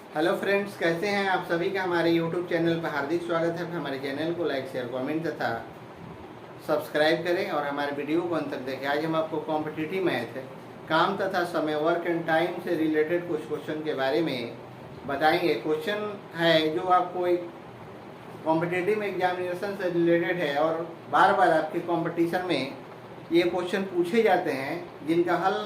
Hello friends, कैसे हैं आप सभी का हमारे यूट्यूब चैनल पर हार्दिक स्वागत है। हमारे चैनल को लाइक शेयर कमेंट तथा सब्सक्राइब करें और हमारे वीडियो को अंत तक देखें। आज हम आपको कॉम्पिटिटिव मैथ काम तथा समय वर्क एंड टाइम से रिलेटेड कुछ क्वेश्चन के बारे में बताएंगे। क्वेश्चन है जो आपको एक कॉम्पिटिटिव एग्जामिनेशन से रिलेटेड है और बार बार आपके कॉम्पिटिशन में ये क्वेश्चन पूछे जाते हैं जिनका हल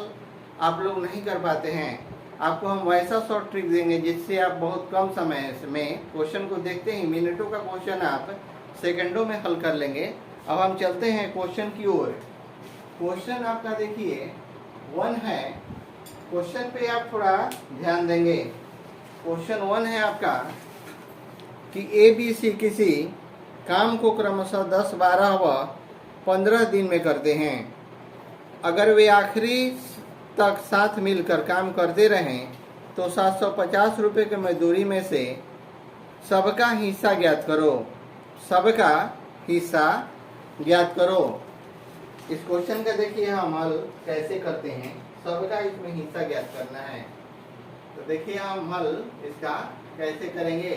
आप लोग नहीं कर पाते हैं। आपको हम वैसा शॉर्ट ट्रिक देंगे जिससे आप बहुत कम समय में क्वेश्चन को देखते ही मिनटों का क्वेश्चन आप सेकंडों में हल कर लेंगे। अब हम चलते हैं क्वेश्चन की ओर। क्वेश्चन आपका देखिए 1 है। क्वेश्चन पे आप थोड़ा ध्यान देंगे। क्वेश्चन 1 है आपका कि ABC किसी काम को क्रमशः 10, 12 व 15 दिन में करते हैं। अगर वे आखिरी तक साथ मिलकर काम करते रहें तो 750 रुपये की मजदूरी में से सबका हिस्सा ज्ञात करो। सबका हिस्सा ज्ञात करो। इस क्वेश्चन का देखिए हम हल कैसे करते हैं। सबका इसमें हिस्सा ज्ञात करना है, तो देखिए हम हल इसका कैसे करेंगे।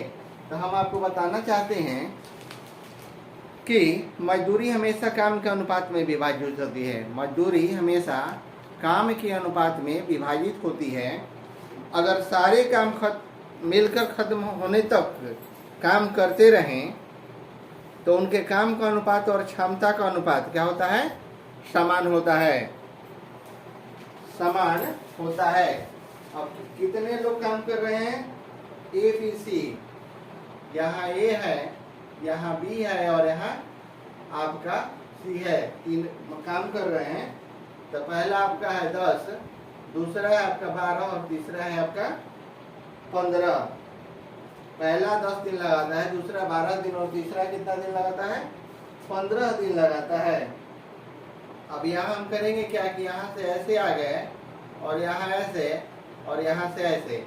तो हम आपको बताना चाहते हैं कि मजदूरी हमेशा काम के अनुपात में विभाजित होती है। मजदूरी हमेशा काम के अनुपात में विभाजित होती है। अगर सारे काम मिलकर खत्म होने तक काम करते रहें तो उनके काम का अनुपात और क्षमता का अनुपात क्या होता है? समान होता है। समान होता है। अब कितने लोग काम कर रहे हैं? ABC, यहाँ A है, यहाँ B है और यहाँ आपका C है। 3 काम कर रहे हैं। तो पहला आपका है 10, दूसरा है आपका 12 और तीसरा है आपका 15। पहला 10 दिन लगाता है, दूसरा 12 दिन और तीसरा कितना दिन लगाता है? 15 दिन लगाता है। अब यहाँ हम करेंगे क्या कि यहाँ से ऐसे आ गए और यहाँ ऐसे और यहाँ से ऐसे।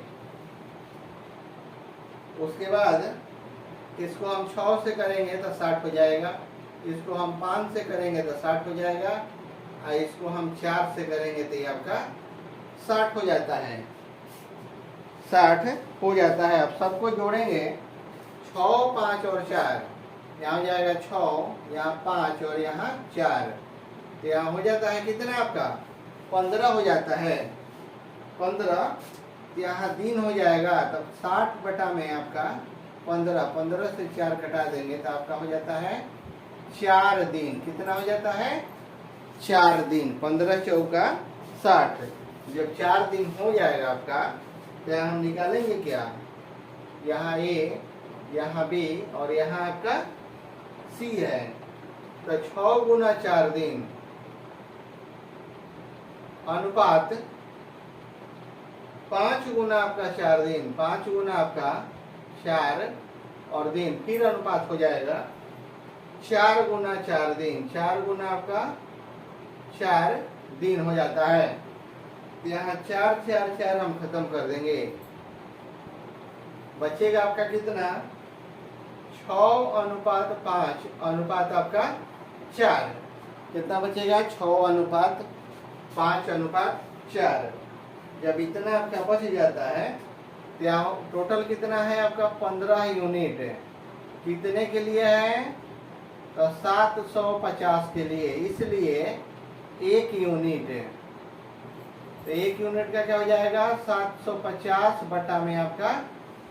उसके बाद इसको हम 6 से करेंगे तो 60 हो जाएगा। इसको हम 5 से करेंगे तो 60 हो जाएगा। और इसको हम 4 से करेंगे तो ये आपका 60 हो जाता है। 60 हो जाता है। अब सबको जोड़ेंगे 6, 5 और 4। यहाँ हो जाएगा 6, यहाँ 5 और यहाँ 4। तो यहाँ हो जाता है कितना आपका? 15 हो जाता है। 15 यहाँ दिन हो जाएगा। तब 60 बटा में आपका 15 से 4 कटा देंगे तो आपका हो जाता है 4 दिन। कितना हो जाता है? 4 दिन। 15 चौका 60। जब 4 दिन हो जाएगा आपका तो हम निकालेंगे क्या? यहाँ A, यहाँ B और यहाँ आपका C है। तो 6 गुना 4 दिन अनुपात 5 गुना आपका 4 दिन। 5 गुना आपका 4 और दिन फिर अनुपात हो जाएगा 4 गुना 4 दिन। 4 गुना आपका 4 दिन हो जाता है। यहाँ 4, 4, 4 हम खत्म कर देंगे। बचेगा आपका कितना? 6 अनुपात 5 अनुपात आपका 4। कितना बचेगा? 6 अनुपात 5 अनुपात 4। जब इतना आपका बच जाता है तो यहाँ टोटल कितना है आपका? 15 यूनिट। कितने के लिए है? तो 750 के लिए। इसलिए 1 यूनिट। तो 1 यूनिट का क्या हो जाएगा? 750 बटा में आपका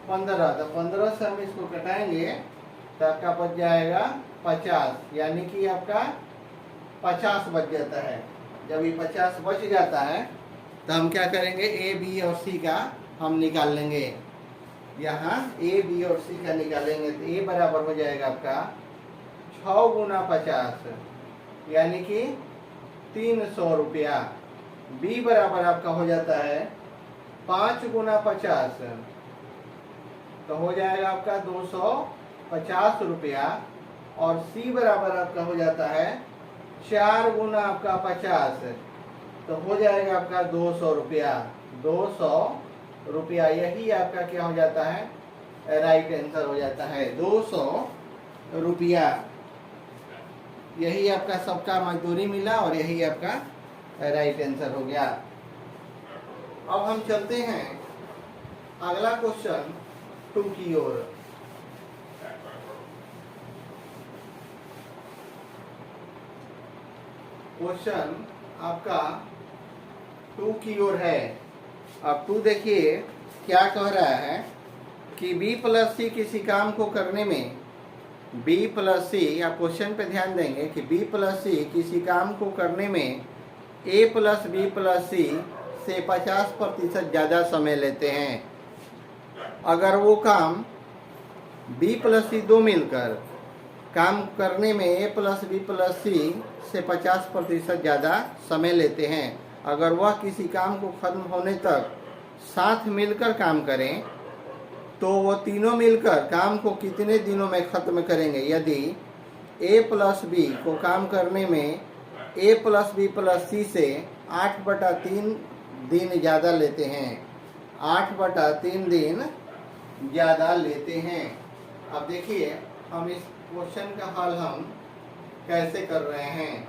15। तो 15 से हम इसको कटाएंगे तो आपका बच जाएगा 50। यानी कि आपका 50 बच जाता है। जब ये 50 बच जाता है तो हम क्या करेंगे? A, B और C का हम निकाल लेंगे। यहाँ A, B और C का निकालेंगे तो A बराबर हो जाएगा आपका 6 गुना 50 यानी कि 300 रुपया। B बराबर आपका हो जाता है 5 गुना 50 तो हो जाएगा आपका 250 रुपया। और C बराबर आपका हो जाता है 4 गुना आपका 50 तो हो जाएगा आपका 200 रुपया। 200 रुपया यही आपका क्या हो जाता है? राइट आंसर हो जाता है 200 रुपया। यही आपका सबका मजदूरी मिला और यही आपका राइट आंसर हो गया। अब हम चलते हैं अगला क्वेश्चन 2 की ओर। क्वेश्चन आपका 2 की ओर है। अब 2 देखिए क्या कह रहा है कि b प्लस सी किसी काम को करने में b प्लस सी, आप क्वेश्चन पे ध्यान देंगे कि b प्लस सी किसी काम को करने में a प्लस बी प्लस सी से 50% ज़्यादा समय लेते हैं। अगर वो काम b प्लस सी दो मिलकर काम करने में a प्लस बी प्लस सी से 50% ज़्यादा समय लेते हैं, अगर वह किसी काम को खत्म होने तक साथ मिलकर काम करें तो वो तीनों मिलकर काम को कितने दिनों में खत्म करेंगे। यदि a प्लस बी को काम करने में a प्लस बी प्लस सी से 8/3 दिन ज़्यादा लेते हैं, 8/3 दिन ज़्यादा लेते हैं। अब देखिए हम इस क्वेश्चन का हल हम कैसे कर रहे हैं,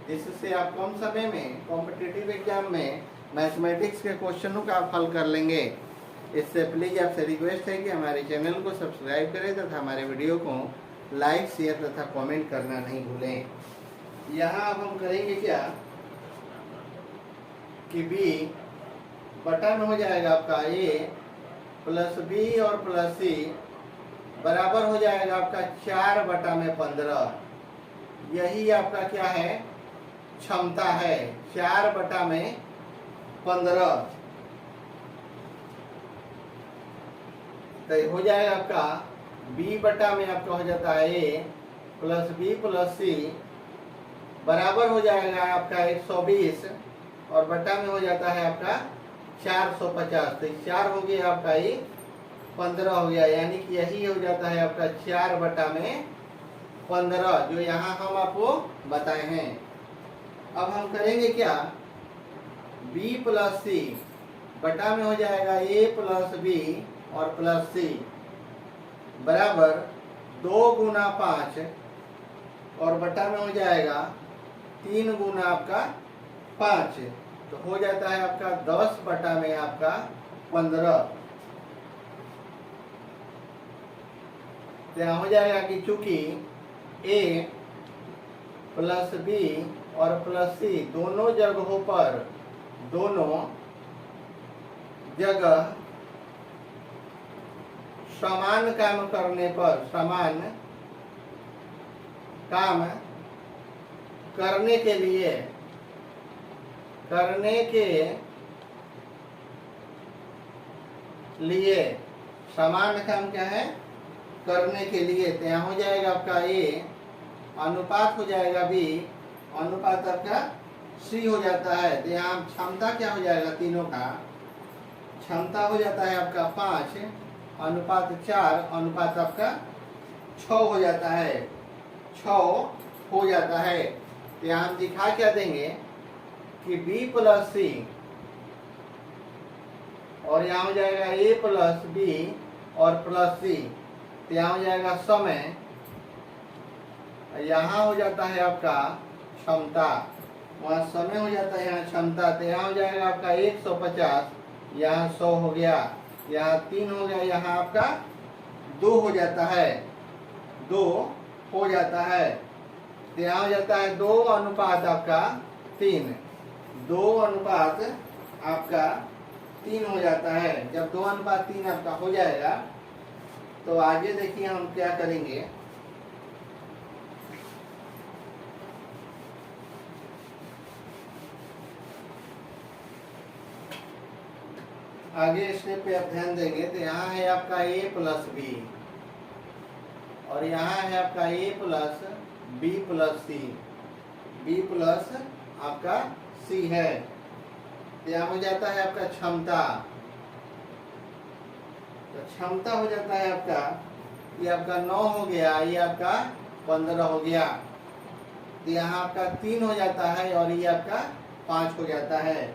जिससे आप कम समय में कॉम्पिटिटिव एग्जाम में मैथमेटिक्स के क्वेश्चनों का आप हल कर लेंगे। इससे प्लीज़ आपसे रिक्वेस्ट है कि हमारे चैनल को सब्सक्राइब करें तथा हमारे वीडियो को लाइक शेयर तथा कमेंट करना नहीं भूलें। यहाँ अब हम करेंगे क्या कि b बटन हो जाएगा आपका a प्लस बी और प्लस सी बराबर हो जाएगा आपका 4/15। यही आपका क्या है, क्षमता है, 4/15। तो हो जाएगा आपका b बटा में आपका हो जाता है a प्लस बी प्लस सी बराबर हो जाएगा आपका 120 और बटा में हो जाता है आपका 450। तो 4 हो गया आपका ये 15 हो गया, यानी कि यही हो जाता है आपका 4/15 जो यहाँ हम आपको बताए हैं। अब हम करेंगे क्या, b प्लस सी बटा में हो जाएगा a प्लस बी और प्लस सी बराबर 2 गुना 5 और बटा में हो जाएगा 3 गुना आपका 5, तो हो जाता है आपका 10 बटा में आपका 15। यहाँ हो जाएगा कि चूंकि a प्लस बी और प्लस सी दोनों जगहों पर, दोनों जगह समान काम करने पर, समान काम करने के लिए, समान काम क्या है, करने के लिए। तो यहाँ हो जाएगा आपका a अनुपात हो जाएगा b अनुपात आपका c हो जाता है। तो यहाँ क्षमता क्या हो जाएगा, तीनों का क्षमता हो जाता है आपका 5 अनुपात 4 अनुपात आपका 6 हो जाता है, 6 हो जाता है। तो यहाँ हम दिखा क्या देंगे कि b प्लस सी और यहाँ हो जाएगा a प्लस बी और प्लस सी। तो यहाँ हो जाएगा समय, यहाँ हो जाता है आपका क्षमता, वहाँ समय हो जाता है, यहाँ क्षमता। तो यहाँ हो जाएगा आपका 150, यहाँ 100 हो गया, यहाँ 3 हो गया, यहाँ आपका 2 हो जाता है, 2 हो जाता है। तो यहाँ हो जाता है 2 अनुपात आपका 3, 2 अनुपात आपका 3 हो जाता है। जब 2 अनुपात 3 आपका हो जाएगा तो आगे देखिए हम क्या करेंगे। आगे स्टेप पे आप ध्यान देंगे तो यहाँ है आपका a प्लस बी और यहाँ है आपका a plus B plus C, b plus आपका c है। तो यहाँ हो जाता है आपका क्षमता, तो क्षमता हो जाता है आपका, ये आपका 9 हो गया, ये आपका 15 हो गया। तो यहाँ आपका 3 हो जाता है और ये आपका 5 हो जाता है।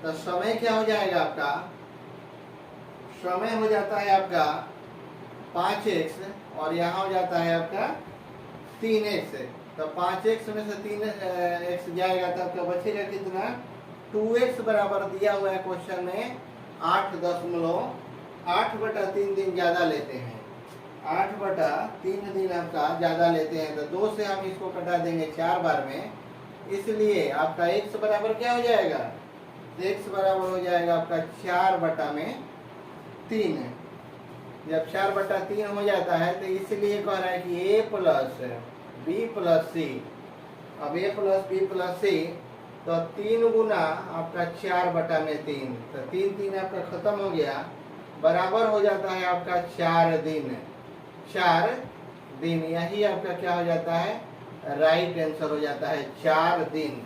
तो समय क्या हो जाएगा आपका, समय हो जाता है आपका 5x और यहाँ हो जाता है आपका 3x। तो 5x में से 3x जाएगा तो आपका बचेगा कितना, 2x बराबर दिया हुआ है क्वेश्चन में 8/3 दिन ज़्यादा लेते हैं, 8/3 दिन आपका ज़्यादा लेते हैं, तो 2 से हम इसको कटा देंगे 4 बार में, इसलिए आपका x बराबर क्या हो जाएगा, x बराबर हो जाएगा आपका 4/3। जब 4/3 हो जाता है तो इसलिए कह रहा है कि a + b + c, अब a + b + c, तो 3 गुना आपका 4/3, तो 3 आपका खत्म हो गया, बराबर हो जाता है आपका 4 दिन, 4 दिन, यही आपका क्या हो जाता है, राइट आंसर हो जाता है 4 दिन।